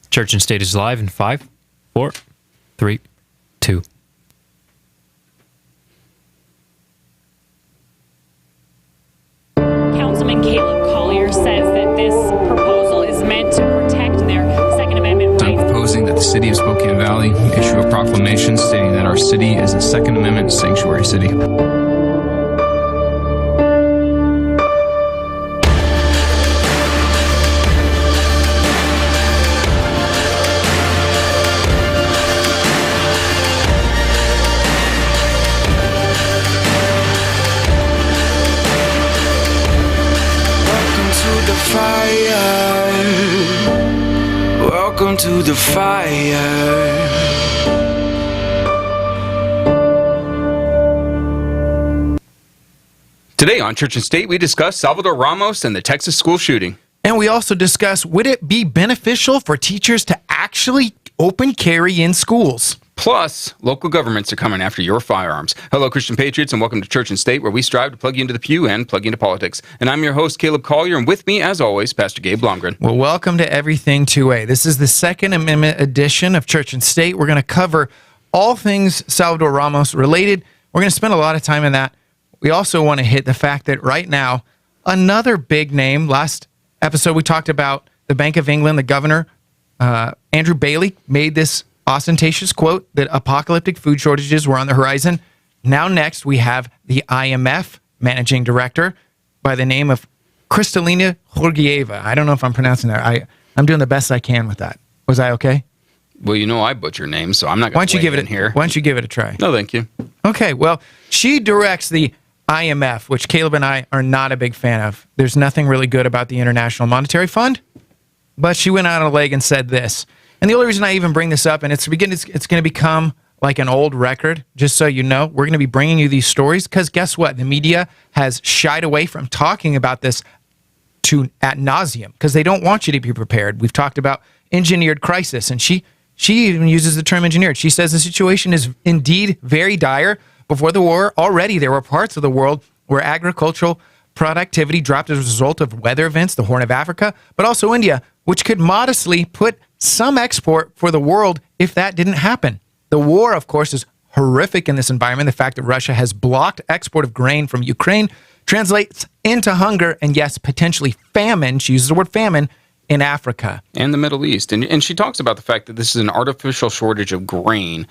Church and State is live in 5, 4, 3, 2. Councilman Caleb Collier says that this proposal is meant to protect their Second Amendment I'm rights. proposing that the city of Spokane Valley issue a proclamation stating that our city is a Second Amendment sanctuary city. Welcome to the fire. Today on Church and State, we discuss Salvador Ramos and the Texas school shooting. And we also discuss, would it be beneficial for teachers to actually open carry in schools? Plus, local governments are coming after your firearms. Hello, Christian Patriots, and welcome to Church and State, where we strive to plug you into the pew and plug you into politics. And I'm your host, Caleb Collier, and with me, as always, Pastor Gabe Blomgren. Well, welcome to Everything 2A. This is the Second Amendment edition of Church and State. We're going to cover all things Salvador Ramos related. We're going to spend a lot of time in that. We also want to hit the fact that right now, another big name, last episode we talked about the Bank of England, the governor, Andrew Bailey, made this ostentatious quote that apocalyptic food shortages were on the horizon. Now next, we have the IMF managing director by the name of Kristalina Georgieva. I don't know if I'm pronouncing that. I'm doing the best I can with that. Was I okay? Well, you know I butcher names, so I'm not going to weigh in here. Why don't you give it a try? No, thank you. Okay, well, she directs the IMF, which Caleb and I are not a big fan of. There's nothing really good about the International Monetary Fund, but she went out on a leg and said this. And the only reason I even bring this up, and it's going to become like an old record, just so you know, we're going to be bringing you these stories because guess what? The media has shied away from talking about this ad nauseum because they don't want you to be prepared. We've talked about engineered crisis, and she even uses the term engineered. She says the situation is indeed very dire. Before the war, already there were parts of the world where agricultural productivity dropped as a result of weather events, the Horn of Africa, but also India, which could modestly put some export for the world if that didn't happen. The war, of course, is horrific in this environment. The fact that Russia has blocked export of grain from Ukraine translates into hunger and, yes, potentially famine. She uses the word famine in Africa. And the Middle East. And she talks about the fact that this is an artificial shortage of grain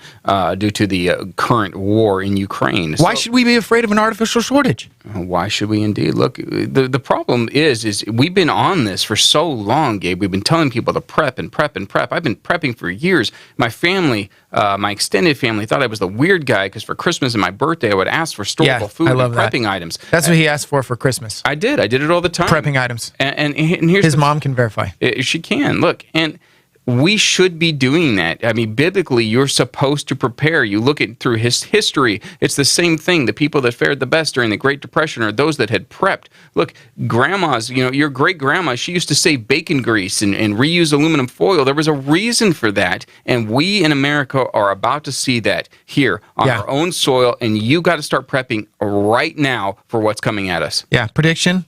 due to the current war in Ukraine. Why should we be afraid of an artificial shortage? Why should we indeed? Look, the problem is we've been on this for so long, Gabe. We've been telling people to prep and prep and prep. I've been prepping for years. My family, my extended family, thought I was the weird guy because for Christmas and my birthday, I would ask for storable food and prepping items. That's what he asked for Christmas. I did it all the time. Prepping items. And here's his mom can verify. She can. Look, and we should be doing that. I mean, biblically, you're supposed to prepare. You look at through history, it's the same thing. The people that fared the best during the Great Depression are those that had prepped. Look, grandmas, your great-grandma, she used to save bacon grease and reuse aluminum foil. There was a reason for that, and we in America are about to see that here on our own soil, and you got to start prepping right now for what's coming at us. Yeah, prediction,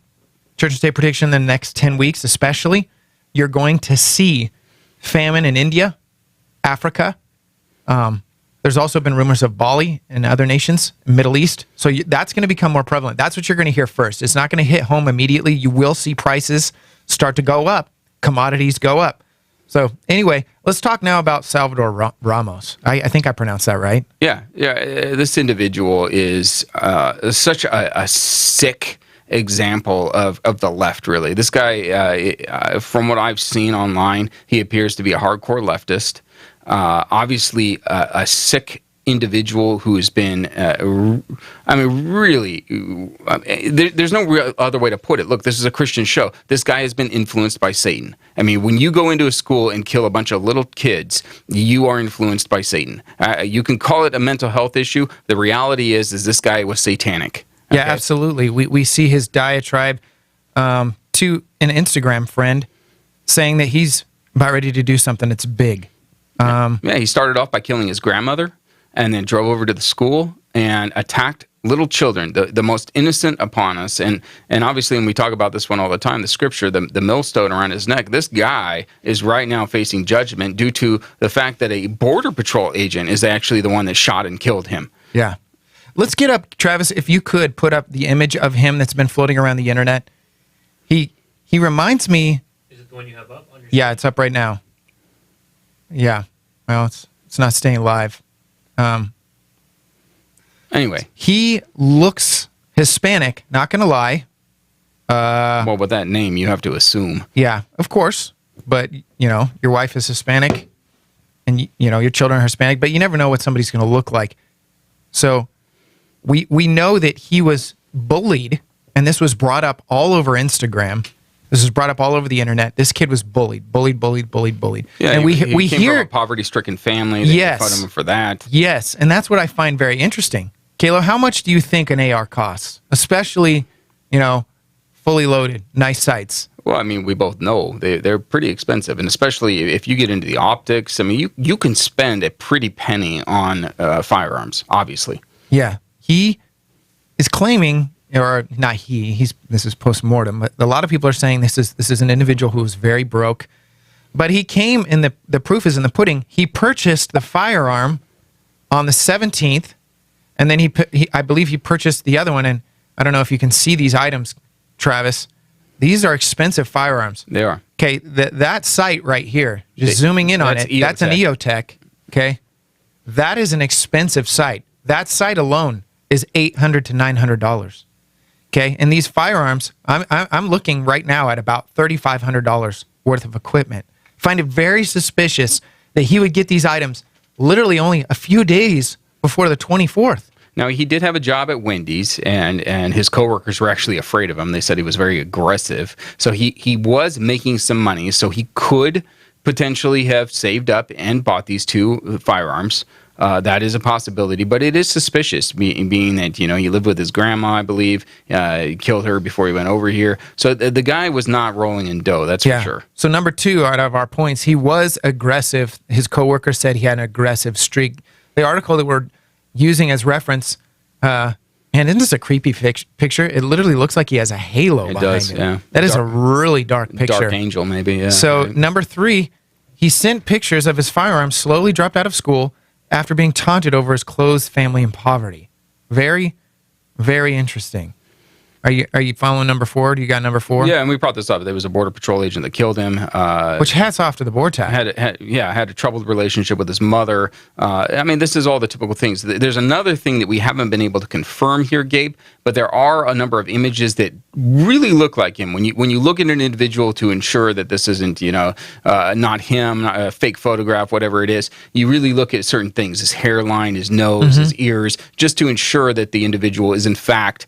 Church and State prediction, the next 10 weeks especially, you're going to see famine in India, Africa. There's also been rumors of Bali and other nations, Middle East. So that's going to become more prevalent. That's what you're going to hear first. It's not going to hit home immediately. You will see prices start to go up, commodities go up. So anyway, let's talk now about Salvador Ramos. I think I pronounced that right. Yeah. This individual is such a sick example of the left, really. This guy, from what I've seen online, he appears to be a hardcore leftist. Obviously, a sick individual who has been, really, there's no real other way to put it. Look, this is a Christian show. This guy has been influenced by Satan. I mean, when you go into a school and kill a bunch of little kids, you are influenced by Satan. You can call it a mental health issue. The reality is this guy was satanic. Yeah, absolutely. We see his diatribe to an Instagram friend saying that he's about ready to do something that's big. He started off by killing his grandmother and then drove over to the school and attacked little children, the most innocent upon us. And obviously, when we talk about this one all the time, the scripture, the millstone around his neck, this guy is right now facing judgment due to the fact that a Border Patrol agent is actually the one that shot and killed him. Yeah. Let's get up, Travis, if you could put up the image of him that's been floating around the internet. He reminds me. Is it the one you have up on your Yeah, it's up right now. Yeah. Well, it's not staying live. Anyway. He looks Hispanic, not going to lie. Well, with that name, you have to assume. Yeah, of course. But, your wife is Hispanic and, your children are Hispanic, but you never know what somebody's going to look like. So we know that he was bullied, and this was brought up all over Instagram. This was brought up all over the internet. This kid was bullied. Yeah, and we he came hear from a poverty-stricken family. They Yes. fought him for that. Yes, and that's what I find very interesting. Kayla, how much do you think an AR costs? Especially, fully loaded, nice sights. Well, I mean, we both know they're pretty expensive, and especially if you get into the optics. I mean, you can spend a pretty penny on firearms, obviously. Yeah, he is claiming, or not he. This is post-mortem, but a lot of people are saying this is an individual who was very broke. But he came, and the proof is in the pudding. He purchased the firearm on the 17th, and then I believe he purchased the other one. And I don't know if you can see these items, Travis. These are expensive firearms. They are. Okay, that sight right here, just zooming in on it, that's an EOTech. Okay, that is an expensive sight. That sight alone is $800 to $900. Okay, and these firearms, I'm looking right now at about $3,500 worth of equipment. Find it very suspicious that he would get these items literally only a few days before the 24th. Now, he did have a job at Wendy's, and his coworkers were actually afraid of him. They said he was very aggressive. So he was making some money, so he could potentially have saved up and bought these two firearms. That is a possibility, but it is suspicious, being that, he lived with his grandma, I believe, killed her before he went over here. So the guy was not rolling in dough, that's for sure. So number 2 out of our points, he was aggressive. His coworker said he had an aggressive streak. The article that we're using as reference, and isn't this a creepy picture? It literally looks like he has a halo behind him. Yeah. That is a really dark picture. Dark angel, maybe, yeah. So number 3, he sent pictures of his firearms, slowly dropped out of school after being taunted over his closed family in poverty. Very, very interesting. Are you following number 4? Do you got number 4? Yeah, and we brought this up. There was a Border Patrol agent that killed him. Which hats off to the BORTAC. Had a troubled relationship with his mother. I mean, this is all the typical things. There's another thing that we haven't been able to confirm here, Gabe, but there are a number of images that really look like him. When you look at an individual to ensure that this isn't, not him, not a fake photograph, whatever it is, you really look at certain things, his hairline, his nose, his ears, just to ensure that the individual is in fact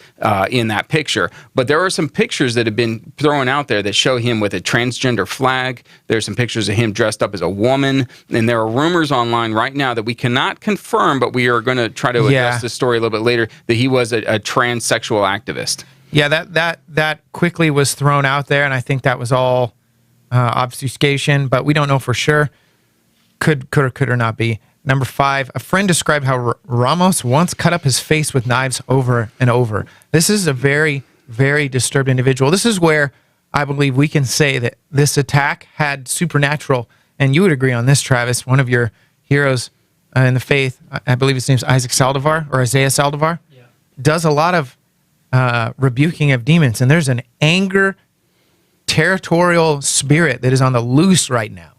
in that picture. But there are some pictures that have been thrown out there that show him with a transgender flag. There's some pictures of him dressed up as a woman, and there are rumors online right now that we cannot confirm, but we are going to try to address this story a little bit later, that he was a transsexual activist. Yeah, that quickly was thrown out there, and I think that was all obfuscation, but we don't know for sure. Could or not be. Number 5, a friend described how Ramos once cut up his face with knives over and over. This is a very, very disturbed individual. This is where I believe we can say that this attack had supernatural, and you would agree on this, Travis, one of your heroes in the faith, I believe his name's Isaiah Saldivar, does a lot of rebuking of demons, and there's an anger, territorial spirit that is on the loose right now.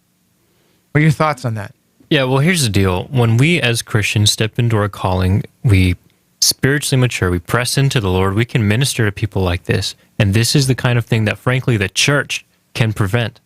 What are your thoughts on that? Yeah, well, here's the deal. When we as Christians step into our calling, we spiritually mature, we press into the Lord, we can minister to people like this. And this is the kind of thing that, frankly, the church can prevent.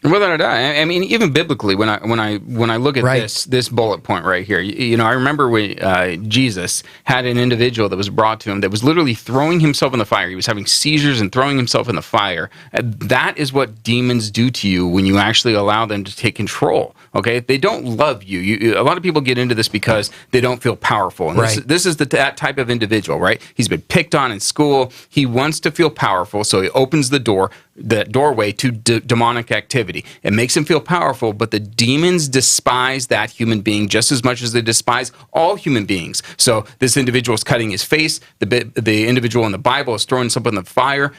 Without a doubt. I mean, even biblically, when I look at this bullet point right here, I remember when Jesus had an individual that was brought to him that was literally throwing himself in the fire. He was having seizures and throwing himself in the fire. That is what demons do to you when you actually allow them to take control. Okay, they don't love you. A lot of people get into this because they don't feel powerful. And this is that type of individual, right? He's been picked on in school. He wants to feel powerful, so he opens the door, the doorway to demonic activity. It makes him feel powerful, but the demons despise that human being just as much as they despise all human beings. So this individual is cutting his face. The individual in the Bible is throwing something in the fire.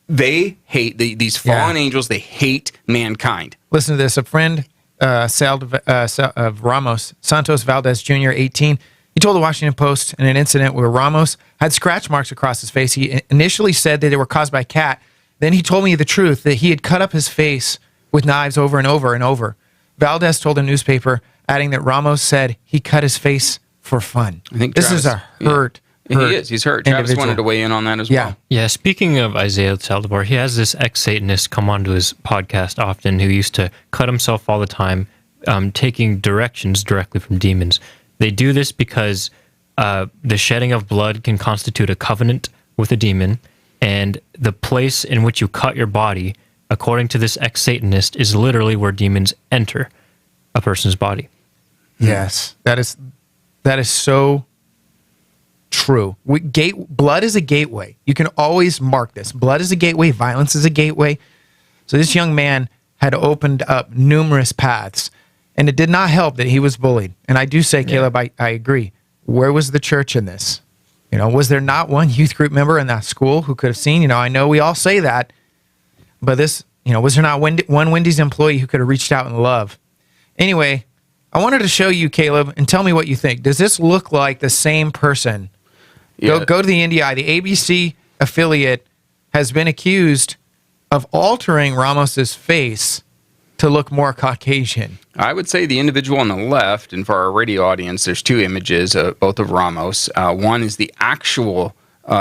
They hate these fallen angels. They hate mankind. Listen to this. A friend, of Ramos, Santos Valdez Jr., 18, he told the Washington Post in an incident where Ramos had scratch marks across his face. He initially said that they were caused by a cat. Then he told me the truth, that he had cut up his face with knives over and over and over. Valdez told a newspaper, adding that Ramos said he cut his face for fun. I think this Travis, is a hurt. He is. He's hurt. Travis wanted to weigh in on that as well. Yeah, speaking of Isaiah Saldivar, he has this ex-Satanist come onto his podcast often who used to cut himself all the time, taking directions directly from demons. They do this because the shedding of blood can constitute a covenant with a demon, and the place in which you cut your body, according to this ex-Satanist, is literally where demons enter a person's body. Yes, that is so true. Blood is a gateway. You can always mark this. Blood is a gateway. Violence is a gateway. So this young man had opened up numerous paths, and it did not help that he was bullied. And I do say, Caleb, I agree. Where was the church in this? Was there not one youth group member in that school who could have seen? I know we all say that, but this, was there not one Wendy's employee who could have reached out in love? Anyway, I wanted to show you, Caleb, and tell me what you think. Does this look like the same person? Yeah. Go to the NDI. The ABC affiliate has been accused of altering Ramos's face to look more Caucasian. I would say the individual on the left, and for our radio audience, there's two images, both of Ramos. One is the actual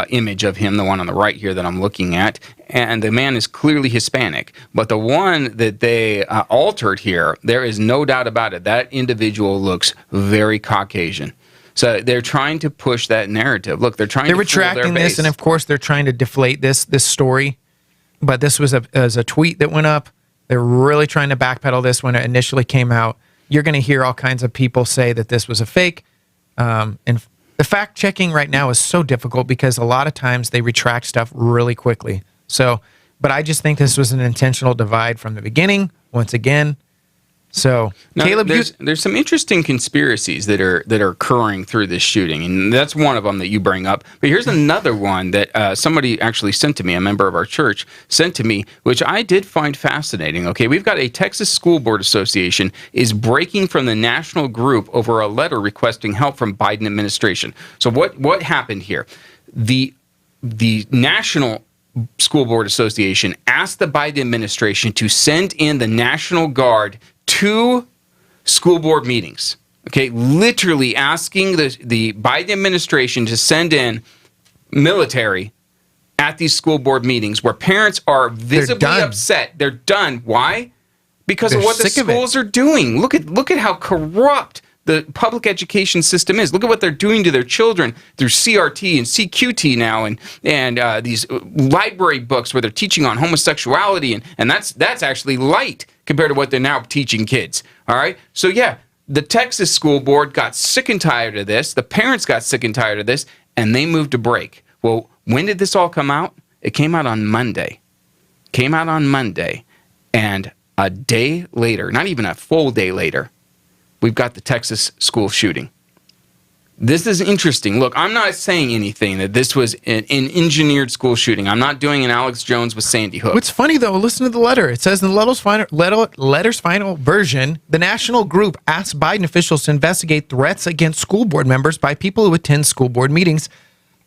image of him, the one on the right here that I'm looking at, and the man is clearly Hispanic. But the one that they altered here, there is no doubt about it. That individual looks very Caucasian. So they're trying to push that narrative. Look, they're retracting this, and of course they're trying to deflate this story. But this was a tweet that went up. They're really trying to backpedal this when it initially came out. You're going to hear all kinds of people say that this was a fake. And the fact checking right now is so difficult because a lot of times they retract stuff really quickly. But I just think this was an intentional divide from the beginning. Once again. So, now, Caleb, there's some interesting conspiracies that are occurring through this shooting, and that's one of them that you bring up. But here's another one that somebody actually sent to me, a member of our church sent to me, which I did find fascinating. Okay, we've got a Texas School Board Association is breaking from the national group over a letter requesting help from Biden administration. So what happened here? The National School Board Association asked the Biden administration to send in the National Guard to school board meetings. Okay, literally asking the Biden administration to send in military at these school board meetings where parents are visibly upset. They're done. Why? Because of what the schools are doing. Look at how corrupt the public education system is. Look at what they're doing to their children through CRT and CQT now, and these library books where they're teaching on homosexuality, and that's actually light compared to what they're now teaching kids. All right, so yeah, the Texas School Board got sick and tired of this. The parents got sick and tired of this, and they moved to break. Well, when did this all come out? It came out on Monday. And a day later, not even a full day later, we've got the Texas school shooting. This is interesting. Look, I'm not saying anything that this was an engineered school shooting. I'm not doing an Alex Jones with Sandy Hook. What's funny, though, listen to the letter. It says in the letter's final version, the national group asked Biden officials to investigate threats against school board members by people who attend school board meetings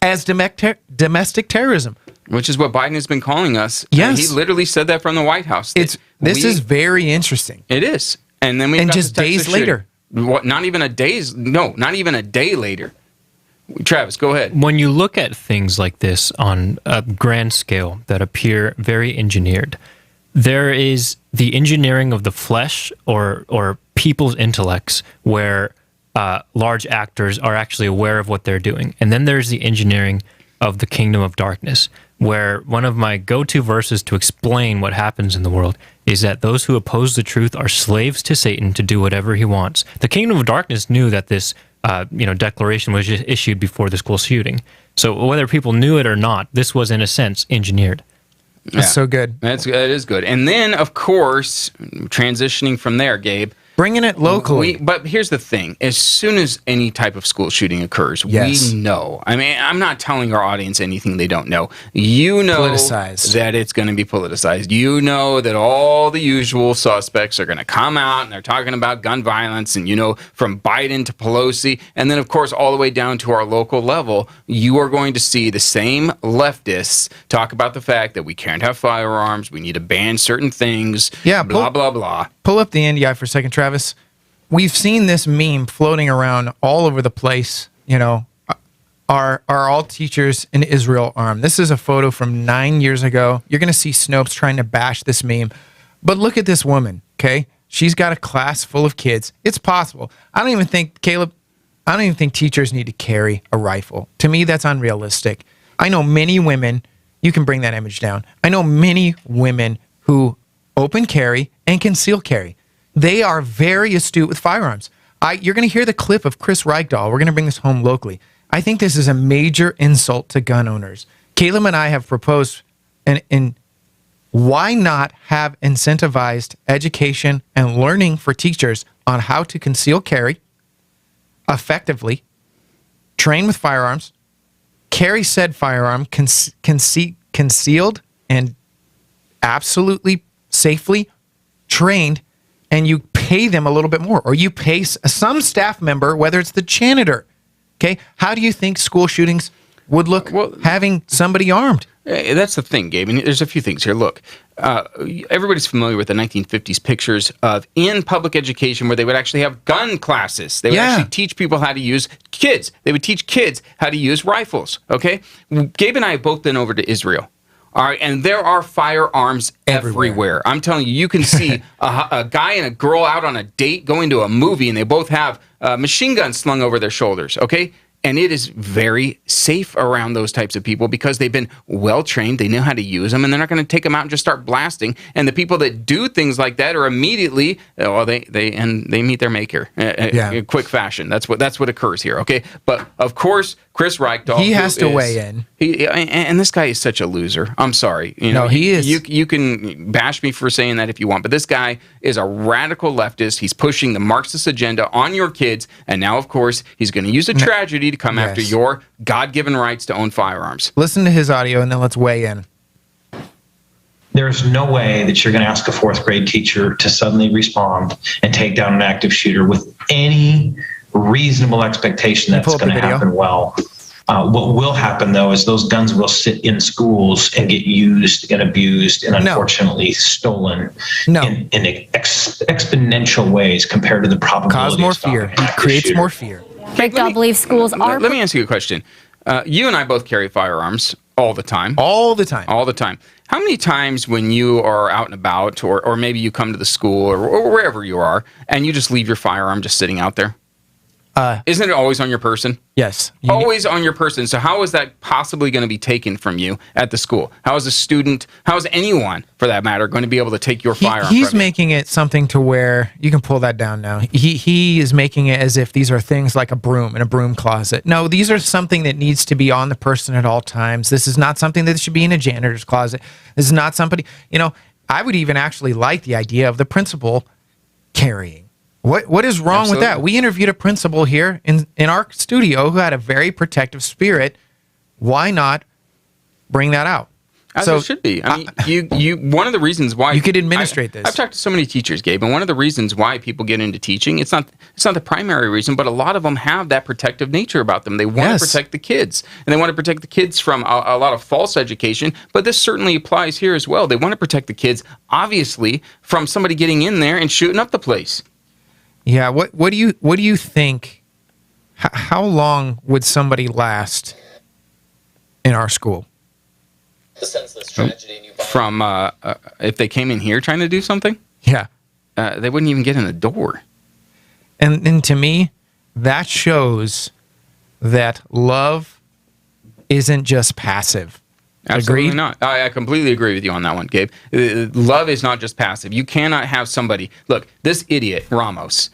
as domestic terrorism. Which is what Biden has been calling us. Yes. He literally said that from the White House. This is very interesting. It is. And then we just days later. What? Not even a day later. Travis, go ahead. When you look at things like this on a grand scale that appear very engineered, there is the engineering of the flesh or people's intellects where large actors are actually aware of what they're doing. And then there's the engineering of the kingdom of darkness, where one of my go-to verses to explain what happens in the world is that those who oppose the truth are slaves to Satan to do whatever he wants. The kingdom of darkness knew that this declaration was just issued before the school shooting. So whether people knew it or not, this was in a sense engineered. That's so good. That is good. And then, of course, transitioning from there, Gabe. Bringing it locally. But here's the thing. As soon as any type of school shooting occurs, Yes. we know. I mean, I'm not telling our audience anything they don't know. You know Politicized. that it's going to be politicized. You know that all the usual suspects are going to come out and they're talking about gun violence and, from Biden to Pelosi. And then, of course, all the way down to our local level, you are going to see the same leftists talk about the fact that we can't have firearms. We need to ban certain things. Yeah, blah, blah, blah. Pull up the NDI for a second, Travis. We've seen this meme floating around all over the place. Are all teachers in Israel armed? This is a photo from 9 years ago. You're going to see Snopes trying to bash this meme. But look at this woman, okay? She's got a class full of kids. It's possible. I don't even think teachers need to carry a rifle. To me, that's unrealistic. I know many women, you can bring that image down. I know many women who open carry and conceal carry. They are very astute with firearms. You're going to hear the clip of Chris Reichdahl. We're going to bring this home locally. I think this is a major insult to gun owners. Caleb and I have proposed, and why not have incentivized education and learning for teachers on how to conceal carry effectively, train with firearms, carry said firearm concealed and absolutely safely trained, and you pay them a little bit more, or you pay some staff member, whether it's the janitor. Okay, how do you think school shootings would look having somebody armed? That's the thing, Gabe. And there's a few things here. Look, everybody's familiar with the 1950s pictures of in public education where they would actually have gun classes. They would actually teach people how to use kids. They would teach kids how to use rifles. Okay, Gabe and I have both been over to Israel. All right, and there are firearms everywhere. I'm telling you, you can see a guy and a girl out on a date going to a movie, and they both have machine guns slung over their shoulders, okay? And it is very safe around those types of people because they've been well-trained, they know how to use them, and they're not going to take them out and just start blasting. And the people that do things like that are immediately, they meet their maker in quick fashion. That's what occurs here, okay? But, of course, Chris Reichdahl. He has to weigh in. And this guy is such a loser. I'm sorry. He is. You can bash me for saying that if you want, but this guy is a radical leftist. He's pushing the Marxist agenda on your kids, and now, of course, he's going to use a tragedy to come after your God-given rights to own firearms. Listen to his audio, and then let's weigh in. There's no way that you're going to ask a fourth grade teacher to suddenly respond and take down an active shooter with any reasonable expectation that's going to happen well. What will happen, though, is those guns will sit in schools and get used and abused and unfortunately stolen in exponential ways compared to the probability. Cause more fear. It creates more fear. Reichdahl believes schools are... Let me ask you a question. You and I both carry firearms all the time. All the time. All the time. How many times when you are out and about, or maybe you come to the school or wherever you are, and you just leave your firearm just sitting out there? Isn't it always on your person? Yes. Always on your person. So how is that possibly going to be taken from you at the school? How is a student, how is anyone, for that matter, going to be able to take your firearm He's from making it something to where, you can pull that down now. He is making it as if these are things like a broom in a broom closet. No, these are something that needs to be on the person at all times. This is not something that should be in a janitor's closet. This is not somebody, I would even actually like the idea of the principal carrying. What is wrong with that? We interviewed a principal here in our studio who had a very protective spirit. Why not bring that out? As it should be. I mean, you. One of the reasons why you could administrate this. I've talked to so many teachers, Gabe, and one of the reasons why people get into teaching, it's not the primary reason, but a lot of them have that protective nature about them. They want to protect the kids, and they want to protect the kids from a lot of false education. But this certainly applies here as well. They want to protect the kids, obviously, from somebody getting in there and shooting up the place. Yeah, what do you think? How long would somebody last in our school? The senseless tragedy in Uvalde. From if they came in here trying to do something? Yeah, they wouldn't even get in the door. And to me, that shows that love isn't just passive. Absolutely Agreed? not. I completely agree with you on that one, Gabe. Love is not just passive. You cannot have somebody... Look, this idiot, Ramos,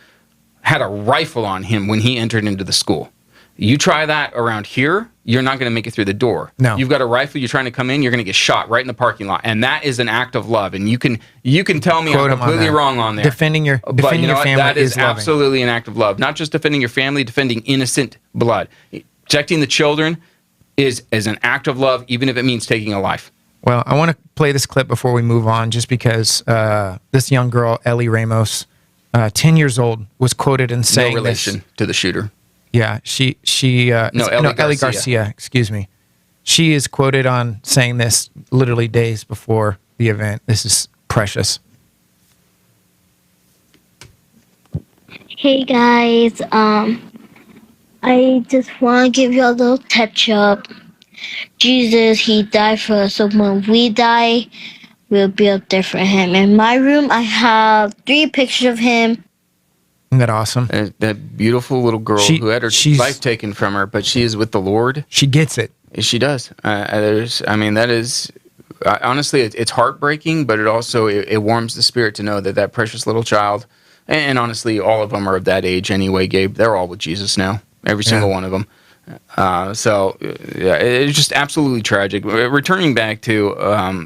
had a rifle on him when he entered into the school. You try that around here, you're not going to make it through the door. No. You've got a rifle, you're trying to come in, you're going to get shot right in the parking lot. And that is an act of love. And you can tell me Quote I'm completely wrong on there. Defending your But you know what? family That is loving. absolutely an act of love. Not just defending your family, defending innocent blood. Protecting the children is an act of love, even if it means taking a life. Well, I want to play this clip before we move on, just because this young girl, Ellie Ramos, 10 years old, was quoted in saying No relation to the shooter. Yeah, Ellie Garcia, excuse me. She is quoted on saying this literally days before the event. This is precious. Hey guys, I just want to give you a little touch up. Jesus, he died for us, so when we die, we'll be up there for him. In my room, I have 3 pictures of him. Isn't that awesome? That beautiful little girl who had her life taken from her, but she is with the Lord. She gets it. She does. That is honestly, it's heartbreaking, but it warms the spirit to know that precious little child, and honestly, all of them are of that age anyway, Gabe. They're all with Jesus now, every single one of them. It's just absolutely tragic. Returning back to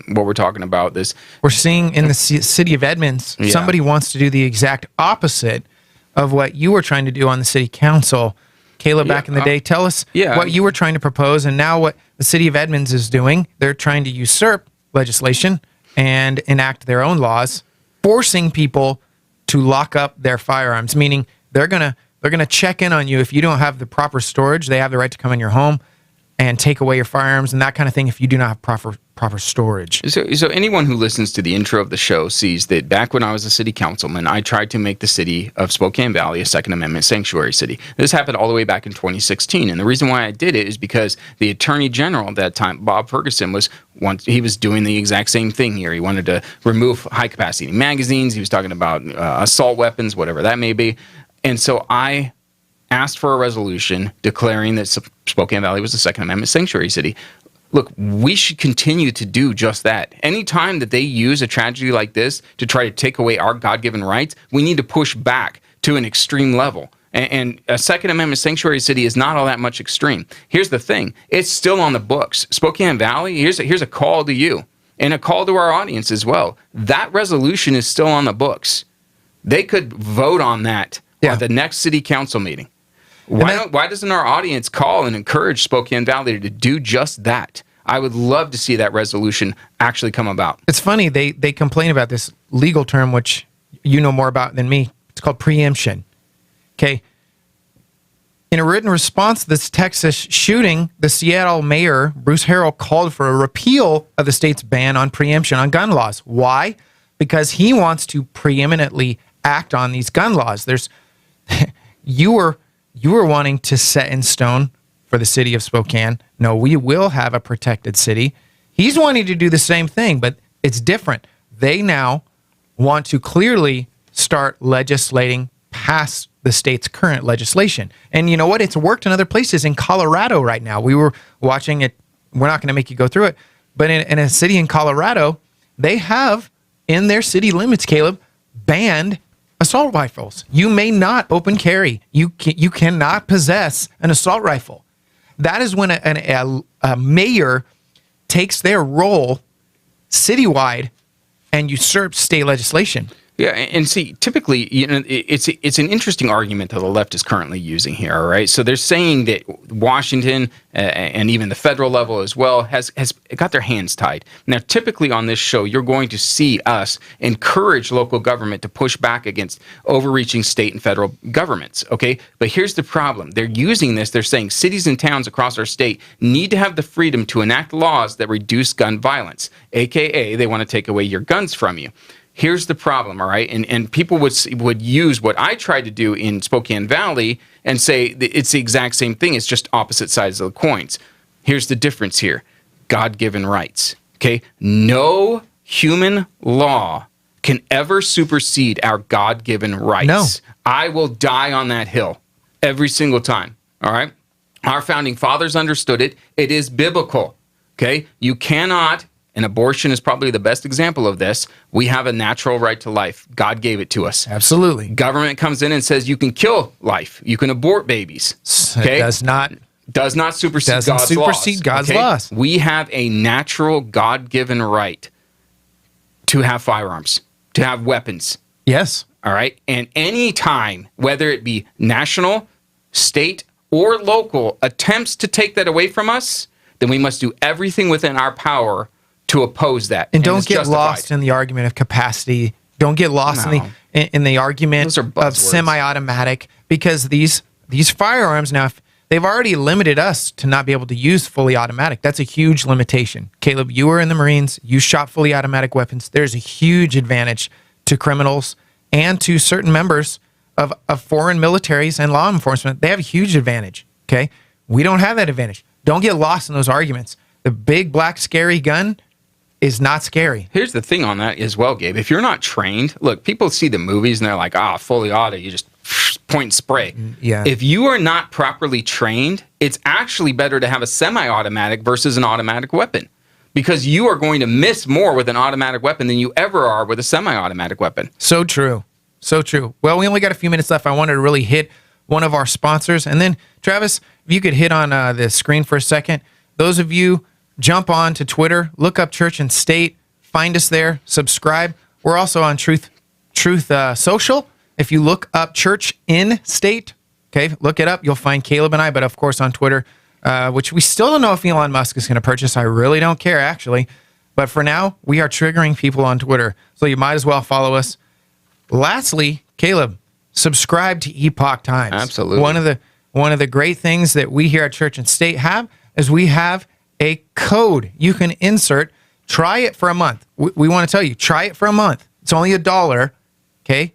what we're talking about, we're seeing in the city of Edmonds, somebody wants to do the exact opposite of what you were trying to do on the city council. Caleb, back in the day, tell us what you were trying to propose and now what the city of Edmonds is doing. They're trying to usurp legislation and enact their own laws, forcing people to lock up their firearms, meaning they're going to check in on you if you don't have the proper storage. They have the right to come in your home and take away your firearms and that kind of thing if you do not have proper storage. So anyone who listens to the intro of the show sees that back when I was a city councilman, I tried to make the city of Spokane Valley a Second Amendment sanctuary city. This happened all the way back in 2016, and the reason why I did it is because the Attorney General at that time, Bob Ferguson, was doing the exact same thing here. He wanted to remove high-capacity magazines. He was talking about assault weapons, whatever that may be. And so I asked for a resolution declaring that Spokane Valley was a Second Amendment sanctuary city. Look, we should continue to do just that. Anytime that they use a tragedy like this to try to take away our God-given rights, we need to push back to an extreme level. And a Second Amendment sanctuary city is not all that much extreme. Here's the thing. It's still on the books. Spokane Valley, here's a call to you and a call to our audience as well. That resolution is still on the books. They could vote on that at the next city council meeting. Why doesn't our audience call and encourage Spokane Valley to do just that? I would love to see that resolution actually come about. It's funny, they complain about this legal term, which you know more about than me. It's called preemption. Okay. In a written response to this Texas shooting, the Seattle mayor, Bruce Harrell, called for a repeal of the state's ban on preemption on gun laws. Why? Because he wants to preeminently act on these gun laws. You were wanting to set in stone for the city of Spokane. No, we will have a protected city. He's wanting to do the same thing, but it's different. They now want to clearly start legislating past the state's current legislation. And you know what? It's worked in other places. In Colorado right now, we were watching it. We're not going to make you go through it. But in a city in Colorado, they have in their city limits, Caleb, banned assault rifles. You may not open carry. You cannot possess an assault rifle. That is when a mayor takes their role citywide and usurps state legislation. Yeah, and see, typically, it's an interesting argument that the left is currently using here, all right? So they're saying that Washington and even the federal level as well has got their hands tied. Now, typically on this show, you're going to see us encourage local government to push back against overreaching state and federal governments, okay? But here's the problem. They're using this. They're saying cities and towns across our state need to have the freedom to enact laws that reduce gun violence, a.k.a. they want to take away your guns from you. Here's the problem, all right? And people would use what I tried to do in Spokane Valley and say that it's the exact same thing. It's just opposite sides of the coins. Here's the difference here. God-given rights, okay? No human law can ever supersede our God-given rights. No. I will die on that hill every single time, all right? Our founding fathers understood it. It is biblical, okay? You cannot, and abortion is probably the best example of this. We have a natural right to life. God gave it to us. Absolutely. Government comes in and says you can kill life. You can abort babies. Okay? It does not supersede God's laws. We have a natural God-given right to have firearms, to have weapons. Yes. All right. And any time, whether it be national, state, or local, attempts to take that away from us, then we must do everything within our power to oppose that. And don't get lost in the argument of capacity. Don't get lost in the argument of semi-automatic, because these firearms now, they've already limited us to not be able to use fully automatic. That's a huge limitation. Caleb, you were in the Marines. You shot fully automatic weapons. There's a huge advantage to criminals and to certain members of foreign militaries and law enforcement. They have a huge advantage, okay? We don't have that advantage. Don't get lost in those arguments. The big, black, scary gun is not scary. Here's the thing on that as well, Gabe. If you're not trained, look, people see the movies and they're like, fully auto, you just point and spray. Yeah. If you are not properly trained, it's actually better to have a semi-automatic versus an automatic weapon, because you are going to miss more with an automatic weapon than you ever are with a semi-automatic weapon. So true. So true. Well, we only got a few minutes left. I wanted to really hit one of our sponsors. And then, Travis, if you could hit on the screen for a second. Those of you, jump on to Twitter, look up Church and State, find us there, subscribe. We're also on Truth Social. If you look up Church in State, okay, look it up. You'll find Caleb and I, but of course on Twitter, which we still don't know if Elon Musk is going to purchase. I really don't care, actually. But for now, we are triggering people on Twitter, so you might as well follow us. Lastly, Caleb, subscribe to Epoch Times. Absolutely. One of the great things that we here at Church and State have is we have a code you can insert. Try it for a month. We want to tell you, try it for a month. It's only $1. Okay,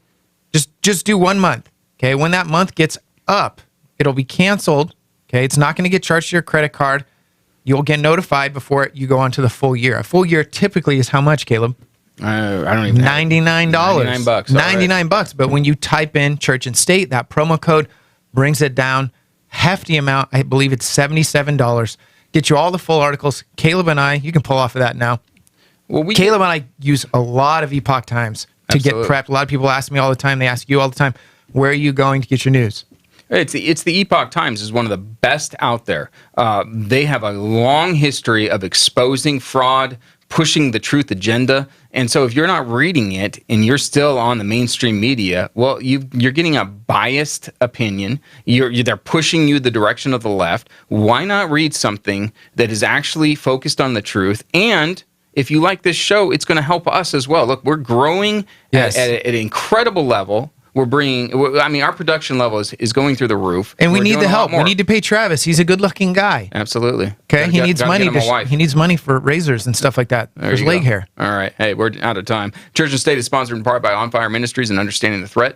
just do 1 month. Okay, when that month gets up, it'll be canceled. Okay, it's not going to get charged to your credit card. You'll get notified before you go on to the full year. A full year typically is how much, Caleb? I don't even $99. $99. $99. But when you type in Church and State, that promo code brings it down. Hefty amount. I believe it's $77. Get you all the full articles. Caleb and I, you can pull off of that now. Well, Caleb and I use a lot of Epoch Times to get prepped. A lot of people ask me all the time. They ask you all the time, where are you going to get your news? It's the Epoch Times is one of the best out there. They have a long history of exposing fraud, pushing the truth agenda. And so if you're not reading it and you're still on the mainstream media, well, you're getting a biased opinion. They're pushing you the direction of the left. Why not read something that is actually focused on the truth? And if you like this show, it's going to help us as well. Look, we're growing at an incredible level. Our production level is going through the roof. And we need the help. We need to pay Travis. He's a good-looking guy. Absolutely. Okay, he needs money. He needs money for razors and stuff like that. For his leg hair. All right. Hey, we're out of time. Church and State is sponsored in part by On Fire Ministries and Understanding the Threat.